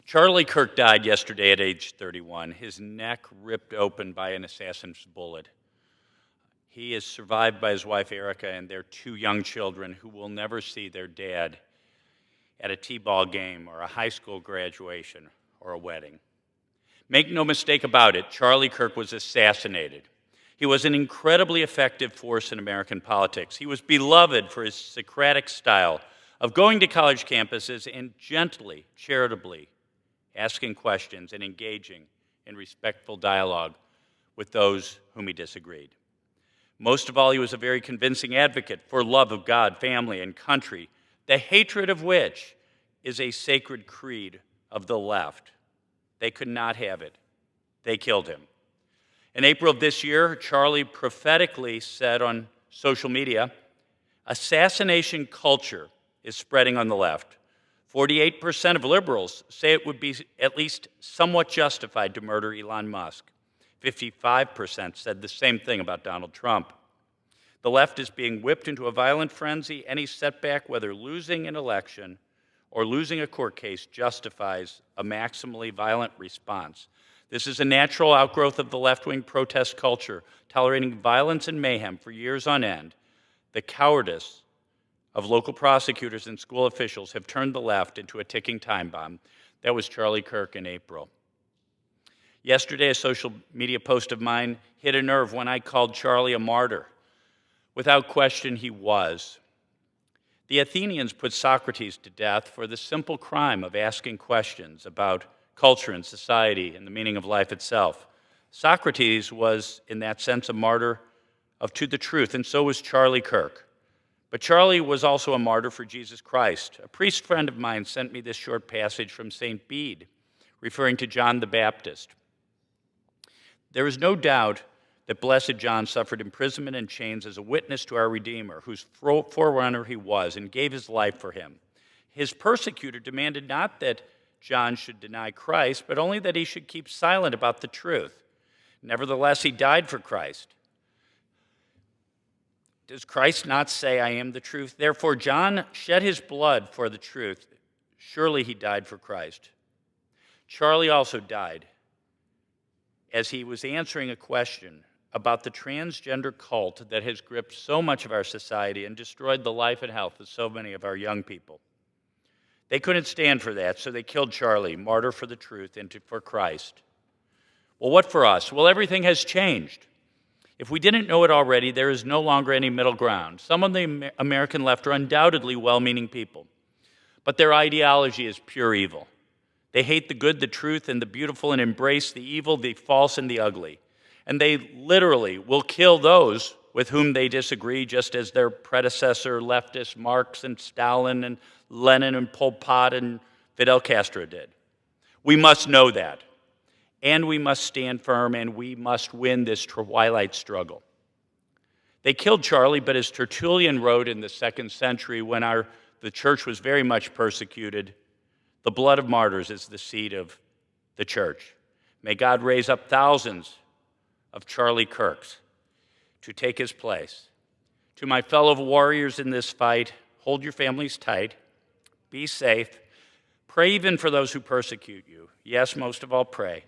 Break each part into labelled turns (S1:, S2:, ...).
S1: Charlie Kirk died yesterday at age 31, his neck ripped open by an assassin's bullet. He is survived by his wife Erica and their two young children who will never see their dad at a t-ball game or a high school graduation or a wedding. Make no mistake about it, Charlie Kirk was assassinated. He was an incredibly effective force in American politics. He was beloved for his Socratic style of going to college campuses and gently, charitably asking questions and engaging in respectful dialogue with those whom he disagreed. Most of all, he was a very convincing advocate for love of God, family, and country, the hatred of which is a sacred creed of the left. They could not have it. They killed him. In April of this year, Charlie prophetically said on social media, assassination culture is spreading on the left. 48% of liberals say it would be at least somewhat justified to murder Elon Musk. 55% said the same thing about Donald Trump. The left is being whipped into a violent frenzy. Any setback, whether losing an election or losing a court case, justifies a maximally violent response. This is a natural outgrowth of the left-wing protest culture, tolerating violence and mayhem for years on end. The cowardice of local prosecutors and school officials have turned the left into a ticking time bomb. That was Charlie Kirk in April. Yesterday, a social media post of mine hit a nerve when I called Charlie a martyr. Without question, he was. The Athenians put Socrates to death for the simple crime of asking questions about culture and society and the meaning of life itself. Socrates was, in that sense, a martyr to the truth, and so was Charlie Kirk. But Charlie was also a martyr for Jesus Christ. A priest friend of mine sent me this short passage from St. Bede, referring to John the Baptist. There is no doubt that Blessed John suffered imprisonment and chains as a witness to our Redeemer, whose forerunner he was, and gave his life for him. His persecutor demanded not that John should deny Christ, but only that he should keep silent about the truth. Nevertheless, he died for Christ. Does Christ not say, I am the truth? Therefore, John shed his blood for the truth. Surely he died for Christ. Charlie also died as he was answering a question about the transgender cult that has gripped so much of our society and destroyed the life and health of so many of our young people. They couldn't stand for that, so they killed Charlie, martyr for the truth and for Christ. Well, what for us? Well, everything has changed. If we didn't know it already, there is no longer any middle ground. Some of the American left are undoubtedly well-meaning people, but their ideology is pure evil. They hate the good, the truth, and the beautiful, and embrace the evil, the false, and the ugly. And they literally will kill those with whom they disagree, just as their predecessor leftists, Marx and Stalin and Lenin and Pol Pot and Fidel Castro did. We must know that. And we must stand firm, and we must win this twilight struggle. They killed Charlie, but as Tertullian wrote in the 2nd century, when the church was very much persecuted, the blood of martyrs is the seed of the church. May God raise up thousands of Charlie Kirks to take his place. To my fellow warriors in this fight, hold your families tight, be safe, pray even for those who persecute you. Yes, most of all, pray.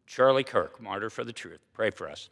S1: Charlie Kirk, martyr for the truth. Pray for us.